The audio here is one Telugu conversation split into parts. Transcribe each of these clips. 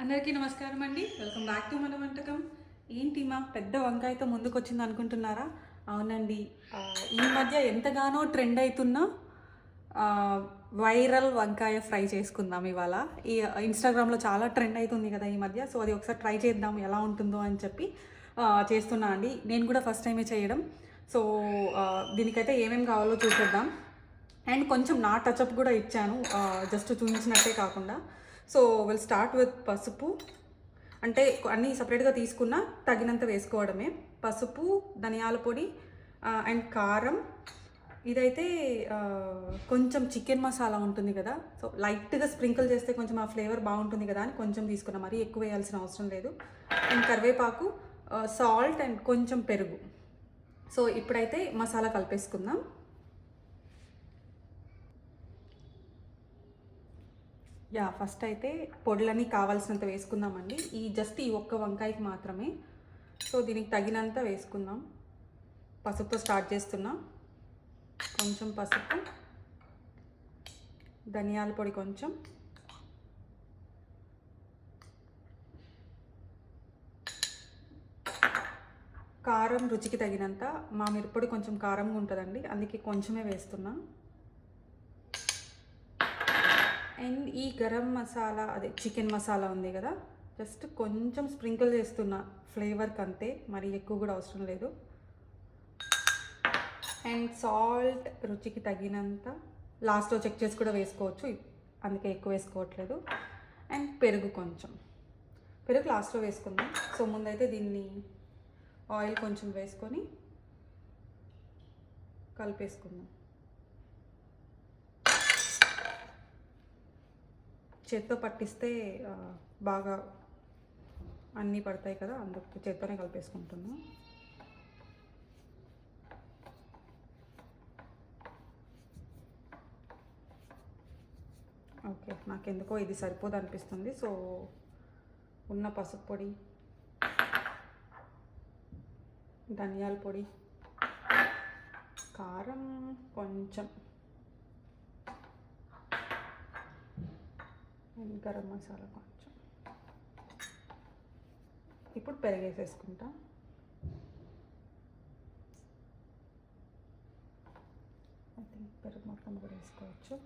అందరికీ నమస్కారం అండి. వెల్కమ్ బ్యాక్ టు మన వంటకం. ఏంటి మా పెద్ద వంకాయతో ముందుకు వచ్చింది అనుకుంటున్నారా? అవునండి. ఈ మధ్య ఎంతగానో ట్రెండ్ అవుతున్న వైరల్ వంకాయ ఫ్రై చేసుకుందాం ఇవాళ. ఈ ఇన్స్టాగ్రామ్లో చాలా ట్రెండ్ అవుతుంది కదా ఈ మధ్య. సో అది ఒకసారి ట్రై చేద్దాం ఎలా ఉంటుందో అని చెప్పి చేస్తున్నా అండి. నేను కూడా ఫస్ట్ టైమే చేయడం. సో దీనికైతే ఏమేమి కావాలో చూసేద్దాం. అండ్ కొంచెం నా టచ్అప్ కూడా ఇచ్చాను, జస్ట్ చూపించినట్టే కాకుండా. సో విల్ స్టార్ట్ విత్ పసుపు. అంటే అన్నీ సపరేట్గా తీసుకున్న తగినంత వేసుకోవడమే. పసుపు, ధనియాల పొడి అండ్ కారం. ఇదైతే కొంచెం చికెన్ మసాలా ఉంటుంది కదా, సో లైట్గా స్ప్రింకిల్ చేస్తే కొంచెం ఆ ఫ్లేవర్ బాగుంటుంది కదా అని కొంచెం తీసుకున్నాం, మరీ ఎక్కువ వేయాల్సిన అవసరం లేదు. అండ్ కరివేపాకు, సాల్ట్ అండ్ కొంచెం పెరుగు. సో ఇప్పుడైతే మసాలా కలిపేసుకుందాం. ఫస్ట్ అయితే పొడులన్నీ కావాల్సినంత వేసుకుందామండి. ఈ ఒక్క వంకాయకి మాత్రమే. సో దీనికి తగినంత వేసుకుందాం. పసుపుతో స్టార్ట్ చేస్తున్నా. కొంచెం పసుపు, ధనియాల పొడి కొంచెం, కారం రుచికి తగినంత. మా మిరప్పొడి కొంచెం కారంగా ఉంటుందండి, అందుకే కొంచెమే వేస్తున్నా. అండ్ ఈ గరం మసాలా, అదే చికెన్ మసాలా ఉంది కదా, జస్ట్ కొంచెం స్ప్రింకిల్ చేస్తున్నా ఫ్లేవర్కి అంతే, మరి ఎక్కువ కూడా అవసరం లేదు. అండ్ సాల్ట్ రుచికి తగినంత, లాస్ట్లో చెక్ చేసి కూడా వేసుకోవచ్చు, అందుకే ఎక్కువ వేసుకోవట్లేదు. అండ్ పెరుగు కొంచెం, పెరుగు లాస్ట్లో వేసుకుందాం. సో ముందైతే దీన్ని ఆయిల్ కొంచెం వేసుకొని కలిపేసుకుందాం. చేత్తో పట్టిస్తే బాగా అన్నీ పడతాయి కదా, అందుకు చేత్తోనే కలిపేసుకుంటున్నాం. ఓకే, నాకెందుకో ఇది సరిపోదు అనిపిస్తుంది. సో ఉన్న పసుపు పొడి, ధనియాల పొడి, కారం కొంచెం, గరం మసాలా కొంచెం. ఇప్పుడు పెరిగేసేసుకుంటా. ఐ థింక్ పెరుగు మొత్తం కూడా వేసుకోవచ్చు.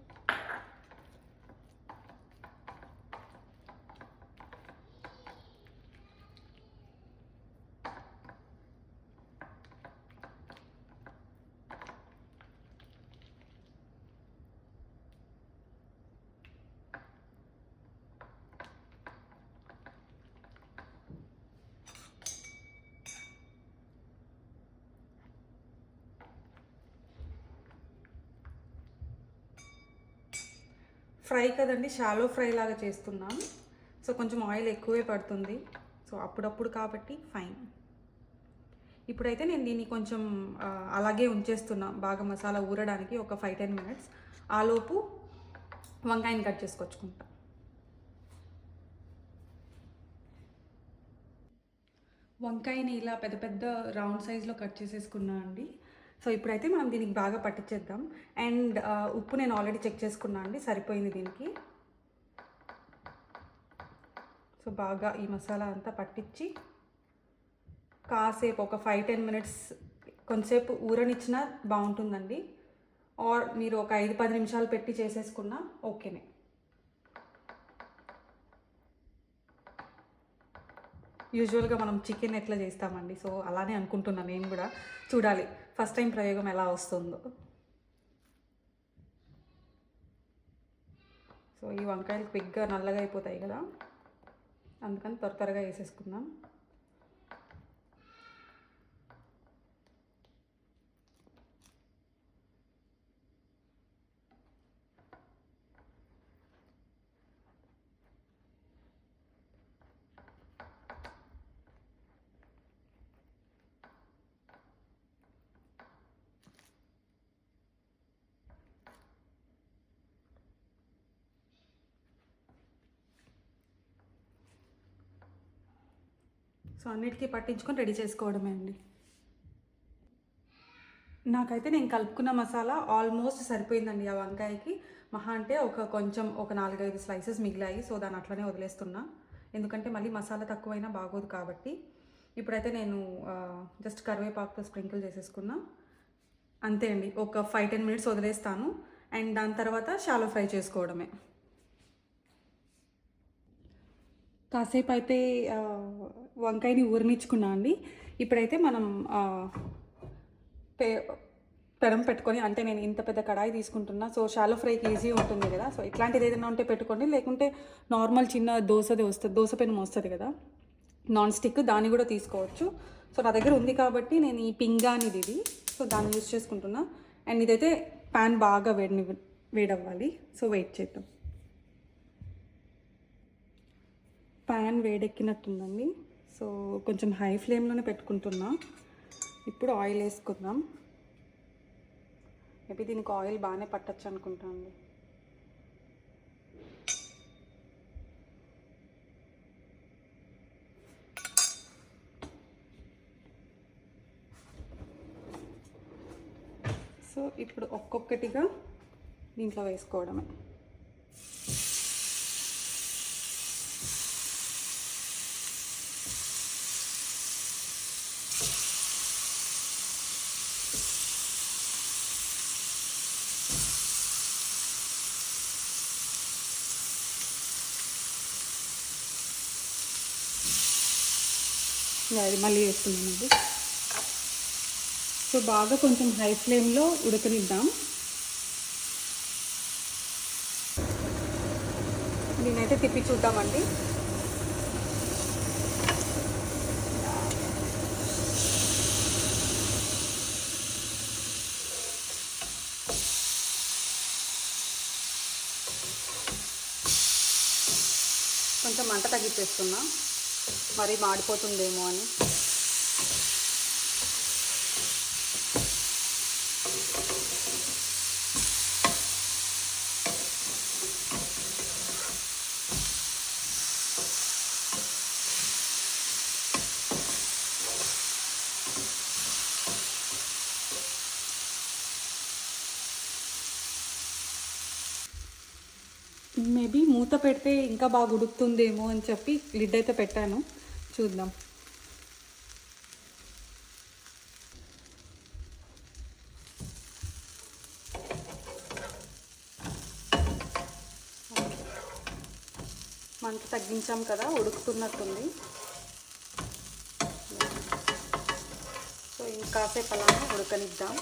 ఫ్రై కదండి, షాలో ఫ్రై లాగా చేస్తున్నాం. సో కొంచెం ఆయిల్ ఎక్కువే పడుతుంది, సో అప్పుడప్పుడు కాబట్టి ఫైన్. ఇప్పుడైతే నేను దీన్ని కొంచెం అలాగే ఉంచేస్తున్నా, బాగా మసాలా ఊరడానికి ఒక 5-10 మినిట్స్. ఆలోపు వంకాయని కట్ చేసుకొచ్చుకుంటా. వంకాయని ఇలా పెద్ద పెద్ద రౌండ్ సైజులో కట్ చేసేసుకున్నా అండి. సో ఇప్పుడైతే మనం దీనికి బాగా పట్టించేద్దాం. అండ్ ఉప్పు నేను ఆల్రెడీ చెక్ చేసుకున్నా అండి, సరిపోయింది దీనికి. సో బాగా ఈ మసాలా అంతా పట్టించి కాసేపు ఒక 5-10 మినిట్స్ కొంతసేపు ఊరనిచ్చినా బాగుంటుందండి. ఆర్ మీరు ఒక 5-10 నిమిషాలు పెట్టి చేసేసుకున్నా ఓకేనే. యూజువల్గా మనం చికెన్ ఎట్లా చేస్తామండి, సో అలానే అనుకుంటున్నాను నేను కూడా. చూడాలి ఫస్ట్ టైం ప్రయోగం ఎలా వస్తుందో. సో ఈ వంకాయలు క్విక్గా నల్లగా అయిపోతాయి కదా, అందుకని త్వరగా వేసేసుకుందాం. సో అన్నిటికీ పట్టించుకొని రెడీ చేసుకోవడమే అండి. నాకైతే నేను కలుపుకున్న మసాలా ఆల్మోస్ట్ సరిపోయిందండి ఆ వంకాయకి. మహా అంటే కొంచెం ఒక 4-5 స్లైసెస్ మిగిలాయి, సో దాన్ని అట్లనే వదిలేస్తున్నా. ఎందుకంటే మళ్ళీ మసాలా తక్కువైనా బాగోదు కాబట్టి. ఇప్పుడైతే నేను జస్ట్ కరివేపాకుతో స్ప్రింకిల్ చేసేసుకున్నా. అంతే అండి. ఒక 5-10 మినిట్స్ వదిలేస్తాను. అండ్ దాని తర్వాత షాలో ఫ్రై చేసుకోవడమే. కాసేపు అయితే వంకాయని ఊరనిచ్చుకున్నా అండి. ఇప్పుడైతే మనం పెనం పెట్టుకొని, అంటే నేను ఇంత పెద్ద కడాయి తీసుకుంటున్నా, సో షాలో ఫ్రైకి ఈజీ ఉంటుంది కదా. సో ఇట్లాంటిది ఏదైనా ఉంటే పెట్టుకోండి, లేకుంటే నార్మల్ చిన్న దోశది వస్తుంది, దోశ పెనం వస్తుంది కదా నాన్ స్టిక్, దాన్ని కూడా తీసుకోవచ్చు. సో నా దగ్గర ఉంది కాబట్టి నేను ఈ పింగానిది ఇది, సో దాన్ని యూజ్ చేసుకుంటున్నా. అండ్ ఇదైతే ప్యాన్ బాగా వేడవ్వాలి, సో వెయిట్ చేద్దాం. ప్యాన్ వేడెక్కినట్టుందండి, సో కొంచెం హై ఫ్లేమ్లోనే పెట్టుకుంటున్నా. ఇప్పుడు ఆయిల్ వేసుకుందాం. మేబీ దీనికి ఆయిల్ బాగానే పట్టచ్చు అనుకుంటాను. సో ఇప్పుడు ఒక్కొక్కటిగా దీంట్లో వేసుకోవడమే. అది మళ్ళీ వేస్తున్నానండి. సో బాగా కొంచెం హై ఫ్లేమ్లో ఉడకనిద్దాం. దీనైతే తిప్పి చూద్దామండి. కొంచెం మంట తగ్గించేస్తున్నా, మరీ మాడిపోతుందేమో అని. మేబీ మూత పెడితే ఇంకా బాగా ఉడుకుతుందేమో అని చెప్పి లిడ్ అయితే పెట్టాను, చూద్దాం. మంట తగ్గించాం కదా, ఉడుకుతున్నట్టుంది. సో ఇంకాసేపు అలానే ఉడకనిద్దాం.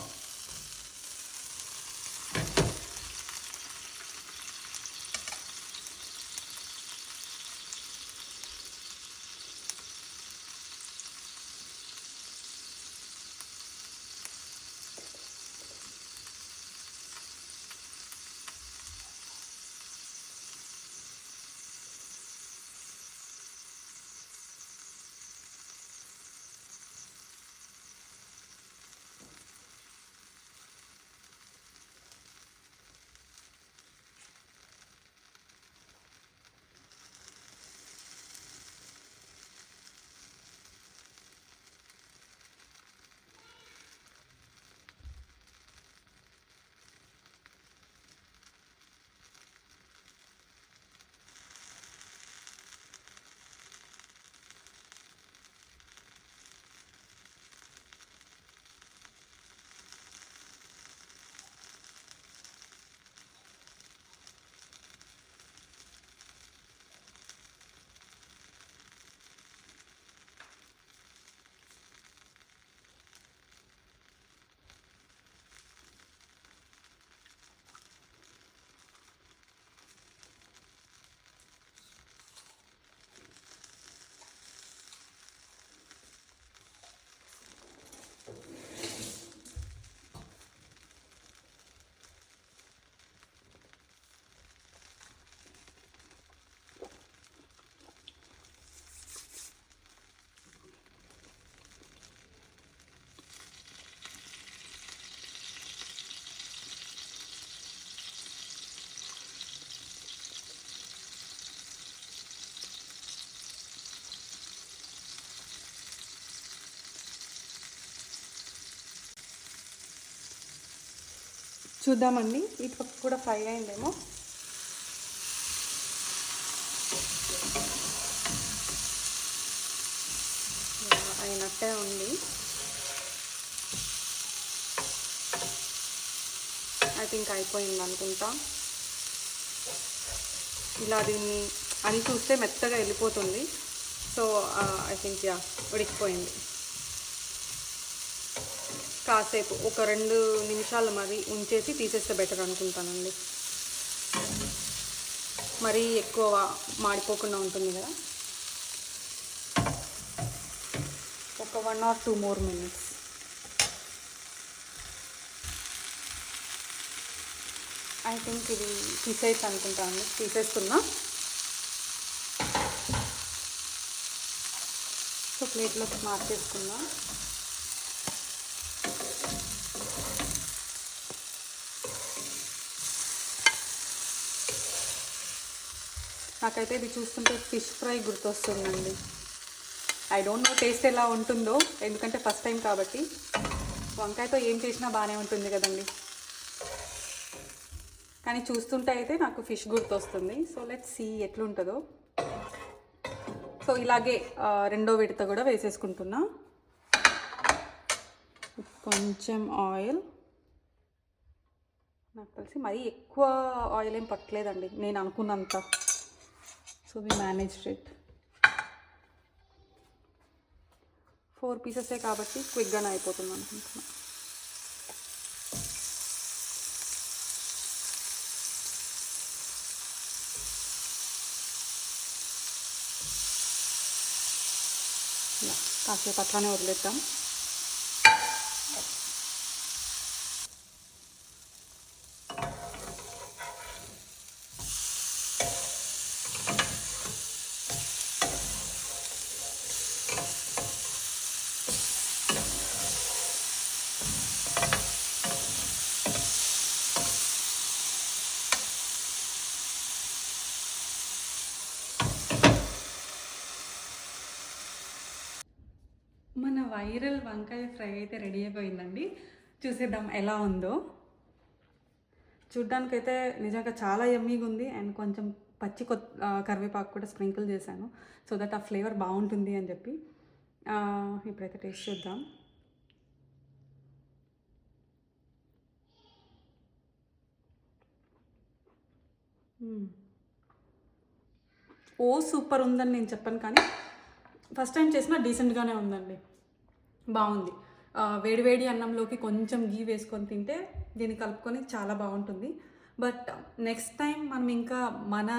చూద్దామండి, ఇటు పక్క కూడా ఫ్రై అయిందేమో. ఉన్నట్టే ఉంది. ఐ థింక్ అయిపోయింది అనుకుంటా. ఇలా దీన్ని అని చూస్తే మెత్తగా వెళ్ళిపోతుంది. సో ఐ థింక్ ఉడికిపోయింది. కాసేపు ఒక 2 నిమిషాలు మరి ఉంచేసి తీసేస్తే బెటర్ అనుకుంటానండి. మరీ ఎక్కువ మాడిపోకుండా ఉంటుంది కదా. ఒక 1 or 2 more minutes. I think ఇది తీసేసి అనుకుంటాను. తీసేస్తున్నా. సో ప్లేట్లోకి మార్చేసుకున్నా. నాకైతే ఇది చూస్తుంటే ఫిష్ ఫ్రై గుర్తొస్తుందండి. ఐ డోంట్ నో టేస్ట్ ఎలా ఉంటుందో, ఎందుకంటే ఫస్ట్ టైం కాబట్టి. వంకాయతో ఏం చేసినా బాగానే ఉంటుంది కదండి, కానీ చూస్తుంటే అయితే నాకు ఫిష్ గుర్తొస్తుంది. సో లెట్స్ సీ ఎట్లుంటుందో. సో ఇలాగే రెండో విడత కూడా వేసేసుకుంటున్నా. కొంచెం ఆయిల్, నాకు తెలిసి మరీ ఎక్కువ ఆయిల్ ఏం పట్టలేదండి నేను అనుకున్నంత. So we managed it. 4 పీసెసే కాబట్టి క్విక్గానే అయిపోతుంది అనుకుంటున్నా. కాసేపు అట్లానే వదిలేద్దాం. మన వైరల్ వంకాయ ఫ్రై అయితే రెడీ అయిపోయిందండి. చూసేద్దాం ఎలా ఉందో. చూడ్డానికైతే నిజంగా చాలా యమ్మీగా ఉంది. అండ్ కొంచెం పచ్చి కరివేపాకు కూడా స్ప్రింకిల్ చేశాను, సో దట్ ఆ ఫ్లేవర్ బాగుంటుంది అని చెప్పి. ఇప్పుడైతే టేస్ట్ చేద్దాం. ఓ సూపర్ ఉందని నేను చెప్పను, కానీ ఫస్ట్ టైం చేసినా డీసెంట్గానే ఉందండి, బాగుంది. వేడివేడి అన్నంలోకి కొంచెం గీ వేసుకొని తింటే దీన్ని కలుపుకొని చాలా బాగుంటుంది. బట్ నెక్స్ట్ టైం మనం ఇంకా మన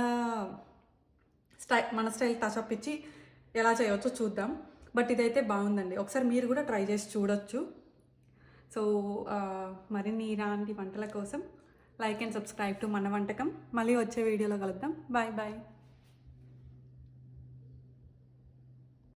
స్టైల్ టచ్అప్ ఇచ్చి ఎలా చేయవచ్చో చూద్దాం. బట్ ఇదైతే బాగుందండి, ఒకసారి మీరు కూడా ట్రై చేసి చూడొచ్చు. సో మరిన్ని ఇలాంటి వంటల కోసం లైక్ అండ్ సబ్స్క్రైబ్ టు మన వంటకం. మళ్ళీ వచ్చే వీడియోలో కలుద్దాం. Bye bye.